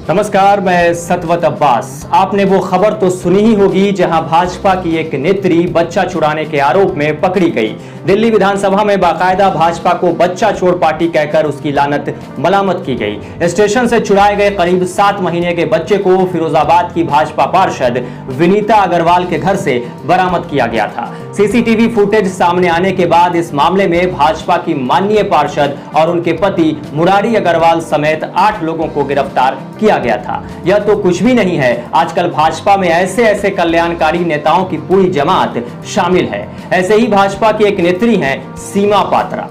नमस्कार, मैं सतवत अब्बास। आपने वो खबर तो सुनी ही होगी जहां भाजपा की एक नेत्री बच्चा चुराने के आरोप में पकड़ी गई। दिल्ली विधानसभा में बाकायदा भाजपा को बच्चा चोर पार्टी कहकर उसकी लानत मलामत की गई। स्टेशन से चुराए गए करीब 7 महीने के बच्चे को फिरोजाबाद की भाजपा पार्षद विनीता अग्रवाल के घर से बरामद किया गया था। सीसीटीवी फुटेज सामने आने के बाद इस मामले में भाजपा की माननीय पार्षद और उनके पति मुरारी अग्रवाल समेत 8 लोगों को गिरफ्तार किया गया था। यह तो कुछ भी नहीं है, आजकल भाजपा में ऐसे कल्याणकारी नेताओं की पूरी जमात शामिल है। ऐसे ही भाजपा की एक नेत्री हैं सीमा पात्रा,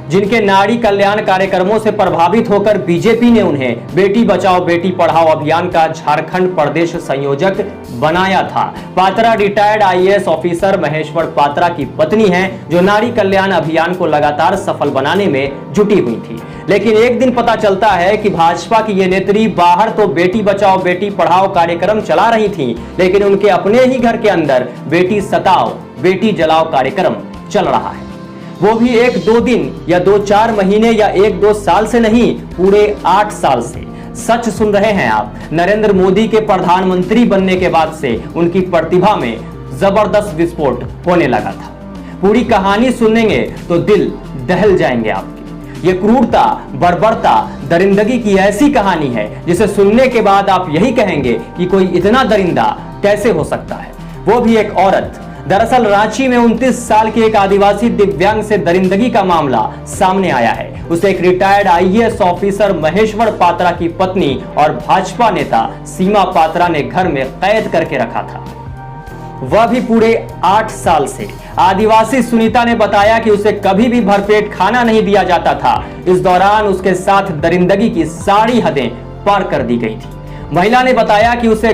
जिनके नारी कल्याण कार्यक्रमों से प्रभावित होकर बीजेपी ने उन्हें बेटी बचाओ बेटी पढ़ाओ अभियान का झारखंड प्रदेश संयोजक बनाया था। Patra retired IAS officer Maheshwar Patra की पत्नी हैं, जो नारी कल्याण अभियान को लगातार सफल बनाने में जुटी हुई थी। लेकिन एक दिन पता चलता है कि भाजपा की ये नेत्री बाहर तो बेटी बचाओ बेटी पढ़ाओ कार्यक्रम चला रही थी, लेकिन उनके अपने ही घर के अंदर बेटी सताओ बेटी जलाओ कार्यक्रम चल रहा है। वो भी 1-2 दिन या 2-4 महीने या 1-2 साल से नहीं, पूरे 8 साल से। सच सुन रहे हैं आप। नरेंद्र मोदी के प्रधानमंत्री बनने के बाद से उनकी प्रतिभा में जबरदस्त विस्फोट होने लगा था। पूरी कहानी सुनेंगे तो दिल दहल जाएंगे आपके। ये क्रूरता, बर्बरता, दरिंदगी की ऐसी कहानी है जिसे सुनने के बाद आप यही कहेंगे कि कोई इतना दरिंदा कैसे हो सकता है, वो भी एक औरत। दरअसल रांची में 29 साल की एक आदिवासी दिव्यांग से दरिंदगी का मामला सामने आया है। उसे एक retired IAS officer Maheshwar Patra की पत्नी और भाजपा नेता सीमा पात्रा ने घर में कैद करके रखा था, वह भी पूरे 8 साल से। आदिवासी सुनीता ने बताया कि उसे कभी भी भरपेट खाना नहीं दिया जाता था। इस दौरान उसके साथ दरिंदगी की सारी हदें पार कर दी गई थी। महिला ने बताया कि उसे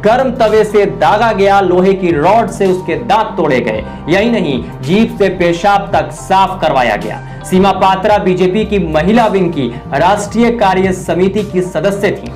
गर्म तवे से दागा गया, लोहे की रॉड से उसके दांत तोड़े गए। यही नहीं, जीभ से पेशाब तक साफ करवाया गया। सीमा पात्रा बीजेपी की महिला विंग की राष्ट्रीय कार्य समिति की सदस्य थी।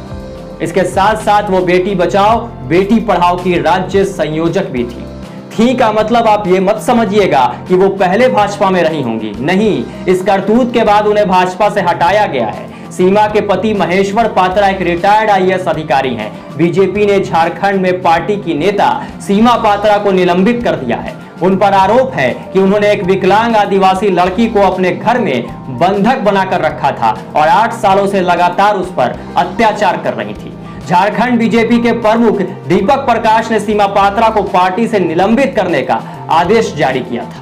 इसके साथ साथ वो बेटी बचाओ बेटी पढ़ाओ की राज्य संयोजक भी थी का मतलब आप ये मत समझिएगा कि वो पहले भाजपा में रही होंगी। नहीं, इस करतूत के बाद उन्हें भाजपा से हटाया गया है। सीमा के पति महेश्वर पात्रा एक रिटायर्ड आईएएस अधिकारी हैं। बीजेपी ने झारखंड में पार्टी की नेता सीमा पात्रा को निलंबित कर दिया है। उन पर आरोप है कि उन्होंने एक विकलांग आदिवासी लड़की को अपने घर में बंधक बनाकर रखा था और 8 सालों से लगातार उस पर अत्याचार कर रही थी। झारखंड बीजेपी के प्रमुख दीपक प्रकाश ने सीमा पात्रा को पार्टी से निलंबित करने का आदेश जारी किया था।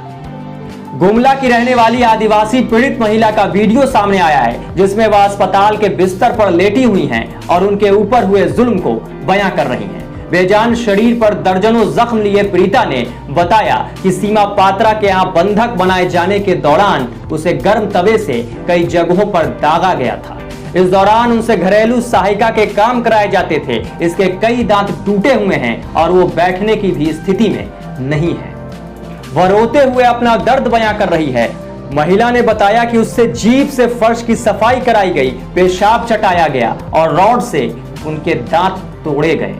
गुमला की रहने वाली आदिवासी पीड़ित महिला का वीडियो सामने आया है, जिसमें वह अस्पताल के बिस्तर पर लेटी हुई हैं और उनके ऊपर हुए जुल्म को बयां कर रही हैं। बेजान शरीर पर दर्जनों जख्म लिए पीड़िता ने बताया कि सीमा पात्रा के यहाँ बंधक बनाए जाने के दौरान उसे गर्म तवे से कई जगहों पर दागा गया था। इस दौरान उनसे घरेलू सहायिका के काम कराए जाते थे। इसके कई दांत टूटे हुए हैं और वो बैठने की भी स्थिति में नहीं है। वह रोते हुए अपना दर्द बयां कर रही है। महिला ने बताया कि उससे जीभ से फर्श की सफाई कराई गई, पेशाब चटाया गया और रॉड से उनके दांत तोड़े गए।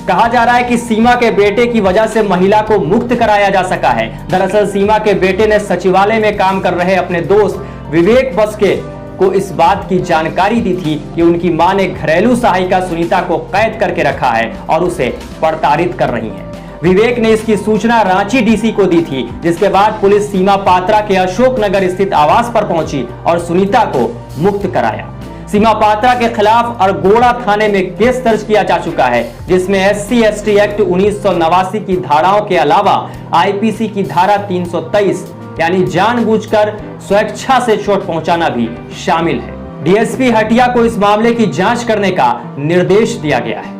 कहा जा रहा है कि सीमा के बेटे की वजह से महिला को मुक्त कराया जा सका है। दरअसल सीमा के बेटे ने सचिवालय में काम कर रहे अपने दोस्त विवेक बस्के को इस बात की जानकारी दी थी कि उनकी मां ने घरेलू सहायिका सुनीता को कैद करके रखा है और उसे प्रताड़ित कर रही है। विवेक ने इसकी सूचना रांची डीसी को दी थी, जिसके बाद पुलिस सीमा पात्रा के अशोकनगर स्थित आवास पर पहुंची और सुनीता को मुक्त कराया। सीमा पात्रा के खिलाफ अरगोड़ा थाने में केस दर्ज किया जा चुका है, जिसमें SC/ST एक्ट 1989 की धाराओं के अलावा आईपीसी की धारा 323 यानी जानबूझकर स्वेच्छा से चोट पहुंचाना भी शामिल है। डीएसपी हटिया को इस मामले की जांच करने का निर्देश दिया गया है।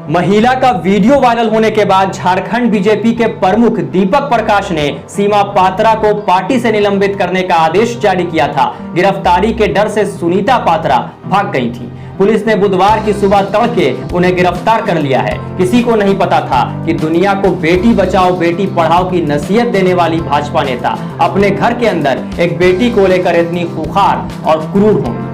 महिला का वीडियो वायरल होने के बाद झारखंड बीजेपी के प्रमुख दीपक प्रकाश ने सीमा पात्रा को पार्टी से निलंबित करने का आदेश जारी किया था। गिरफ्तारी के डर से सुनीता पात्रा भाग गई थी। पुलिस ने बुधवार की सुबह तड़के उन्हें गिरफ्तार कर लिया है। किसी को नहीं पता था कि दुनिया को बेटी बचाओ बेटी पढ़ाओ की नसीहत देने वाली भाजपा नेता अपने घर के अंदर एक बेटी को लेकर इतनी खुखार और क्रूर होंगी।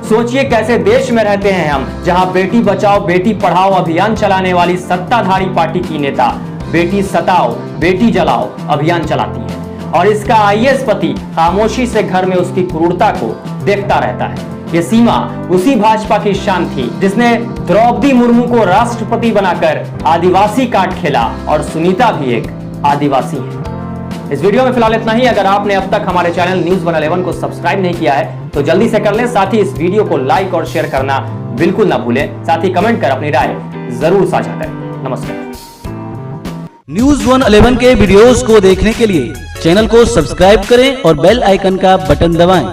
सोचिए कैसे देश में रहते हैं हम, जहां बेटी बचाओ बेटी पढ़ाओ अभियान चलाने वाली सत्ताधारी पार्टी की नेता बेटी सताओ बेटी जलाओ अभियान चलाती है और इसका आईएएस पति खामोशी से घर में उसकी क्रूरता को देखता रहता है। ये सीमा उसी भाजपा की शान थी जिसने द्रौपदी मुर्मू को राष्ट्रपति बनाकर आदिवासी कार्ड खेला, और सुनीता भी एक आदिवासी है। इस वीडियो में फिलहाल इतना ही। अगर आपने अब तक हमारे चैनल न्यूज़ 111 को सब्सक्राइब नहीं किया है तो जल्दी से कर लें। साथ ही इस वीडियो को लाइक और शेयर करना बिल्कुल ना भूलें। साथ ही कमेंट कर अपनी राय जरूर साझा करें। नमस्कार। न्यूज़ 111 के वीडियोस को देखने के लिए चैनल को सब्सक्राइब करें और बेल आइकन का बटन दबाएं।